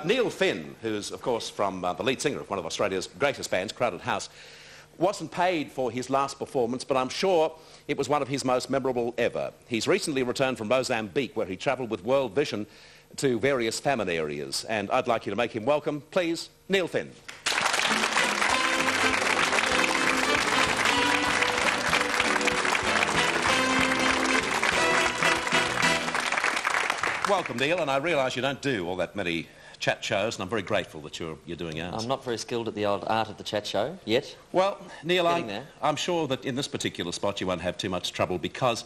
Neil Finn, who's, of course, from the lead singer of one of Australia's greatest bands, Crowded House, wasn't paid for his last performance, but I'm sure it was one of his most memorable ever. He's recently returned from Mozambique, where he travelled with World Vision to various famine areas, and I'd like you to make him welcome, please, Neil Finn. Welcome, Neil, and I realise you don't do all that many chat shows, and I'm very grateful that you're doing ours. I'm not very skilled at the old art of the chat show yet. Well, Neil, I'm sure that in this particular spot you won't have too much trouble, because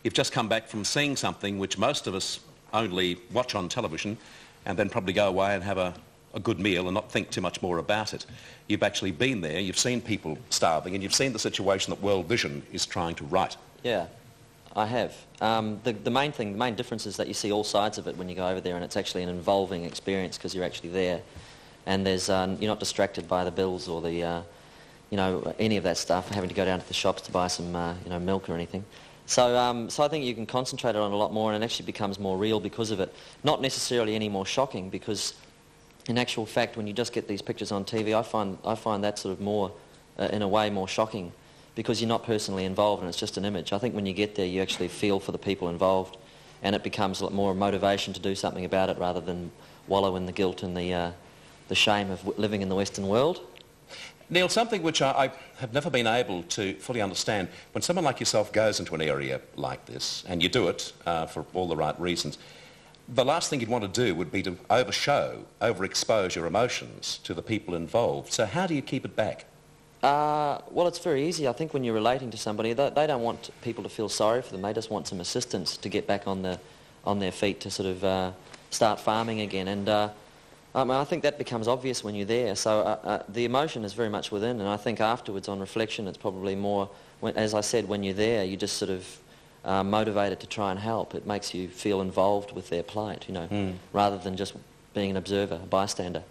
you've just come back from seeing something which most of us only watch on television and then probably go away and have a good meal and not think too much more about it. You've actually been there, you've seen people starving, and you've seen the situation that World Vision is trying to right. Yeah, I have. The main difference is that you see all sides of it when you go over there, and it's actually an involving experience because you're actually there, and there's you're not distracted by the bills or the any of that stuff, having to go down to the shops to buy some milk or anything. So I think you can concentrate on it a lot more, and it actually becomes more real because of it. Not necessarily any more shocking, because in actual fact, when you just get these pictures on TV, I find that sort of more, in a way, more shocking, because you're not personally involved and it's just an image. I think when you get there, you actually feel for the people involved, and it becomes a lot more motivation to do something about it rather than wallow in the guilt and the shame of living in the Western world. Neil, something which I have never been able to fully understand, when someone like yourself goes into an area like this, and you do it for all the right reasons, the last thing you'd want to do would be to overexpose your emotions to the people involved. So how do you keep it back? Well, it's very easy. I think when you're relating to somebody, they don't want people to feel sorry for them. They just want some assistance to get back on their feet to sort of start farming again. And I think that becomes obvious when you're there. So the emotion is very much within, and I think afterwards, on reflection, it's probably more, as I said, when you're there, you're just sort of motivated to try and help. It makes you feel involved with their plight, rather than just being an observer, a bystander.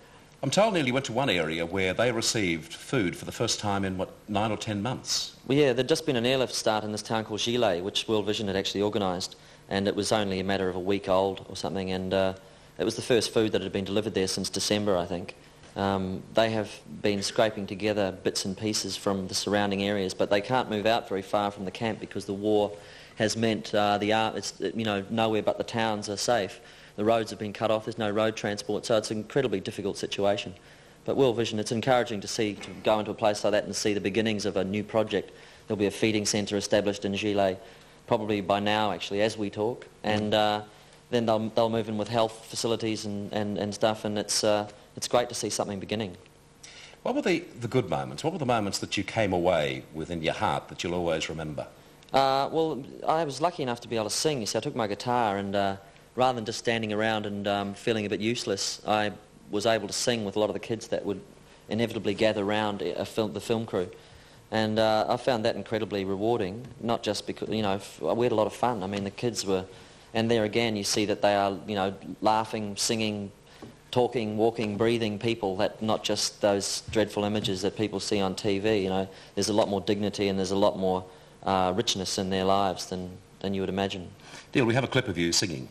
I'm told, Neil, you went to one area where they received food for the first time in, 9 or 10 months? Well, yeah, there'd just been an airlift start in this town called Gile, which World Vision had actually organised, and it was only a matter of a week old or something, and it was the first food that had been delivered there since December, I think. They have been scraping together bits and pieces from the surrounding areas, but they can't move out very far from the camp because the war has meant nowhere but the towns are safe. The roads have been cut off, there's no road transport, so it's an incredibly difficult situation. But World Vision, it's encouraging to go into a place like that and see the beginnings of a new project. There'll be a feeding centre established in Gile, probably by now, actually, as we talk, and then they'll move in with health facilities and stuff, and it's great to see something beginning. What were the good moments? What were the moments that you came away with in your heart that you'll always remember? Well, I was lucky enough to be able to sing. You see, I took my guitar, and rather than just standing around and feeling a bit useless, I was able to sing with a lot of the kids that would inevitably gather around the film crew. And I found that incredibly rewarding, not just because, we had a lot of fun. I mean, the kids were, and there again you see that they are, laughing, singing, talking, walking, breathing people, that not just those dreadful images that people see on TV. There's a lot more dignity and there's a lot more richness in their lives than you would imagine. Neil, we have a clip of you singing.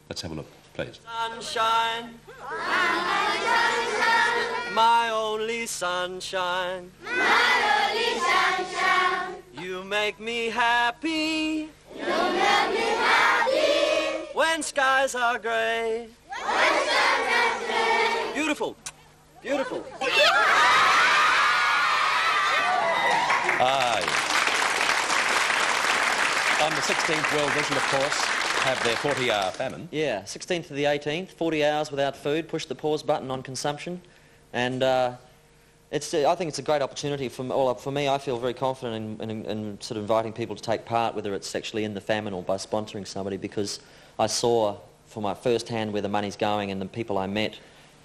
Let's have a look, please. Sunshine, my only sunshine, my only sunshine. You make me happy, you make me happy. When skies are grey, when skies are grey. Beautiful, beautiful. On the 16th, World Vision, of course, have their 40-hour famine. Yeah, 16th to the 18th, 40 hours without food, push the pause button on consumption. And I think it's a great opportunity for me. I feel very confident in sort of inviting people to take part, whether it's actually in the famine or by sponsoring somebody, because I saw for my first hand where the money's going, and the people I met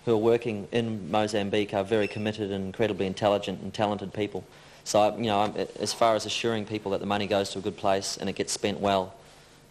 who are working in Mozambique are very committed and incredibly intelligent and talented people. So, as far as assuring people that the money goes to a good place and it gets spent well,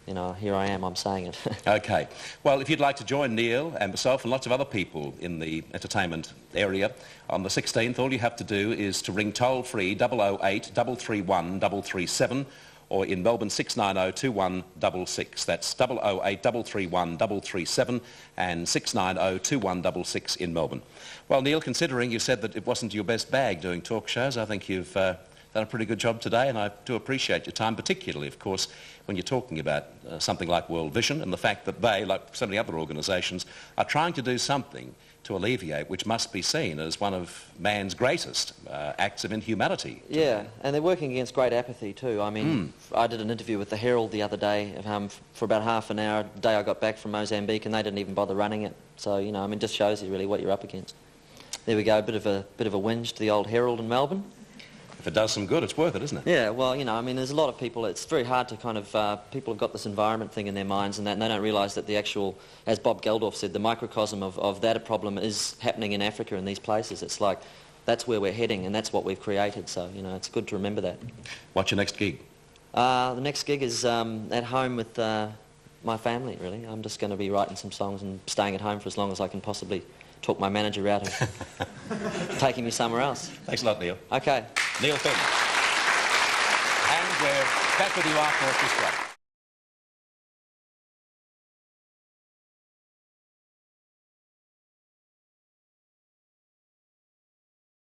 here I am, I'm saying it. OK. Well, if you'd like to join Neil and myself and lots of other people in the entertainment area on the 16th, all you have to do is to ring toll-free 008 331 337, or in Melbourne 690-2166. That's 008-331-337 and 690-2166 in Melbourne. Well, Neil, considering you said that it wasn't your best bag doing talk shows, I think you've done a pretty good job today, and I do appreciate your time, particularly, of course, when you're talking about something like World Vision and the fact that they, like so many other organisations, are trying to do something to alleviate which must be seen as one of man's greatest acts of inhumanity. Yeah, and they're working against great apathy too. I mean, I did an interview with the Herald the other day for about half an hour the day I got back from Mozambique, and they didn't even bother running it. So, you know, I mean, it just shows you really what you're up against. There we go, a bit of a whinge to the old Herald in Melbourne. If it does some good, it's worth it, isn't it? Yeah, well, you know, I mean, there's a lot of people, it's very hard to kind of, people have got this environment thing in their minds and that, and they don't realise that the actual, as Bob Geldof said, the microcosm of that problem is happening in Africa in these places. It's like, that's where we're heading and that's what we've created, so, you know, it's good to remember that. What's your next gig? The next gig is at home with my family, really. I'm just going to be writing some songs and staying at home for as long as I can possibly talk my manager out of taking me somewhere else. Thanks a lot, Neil. Okay. Neil Fenn. And we're back with you after this break.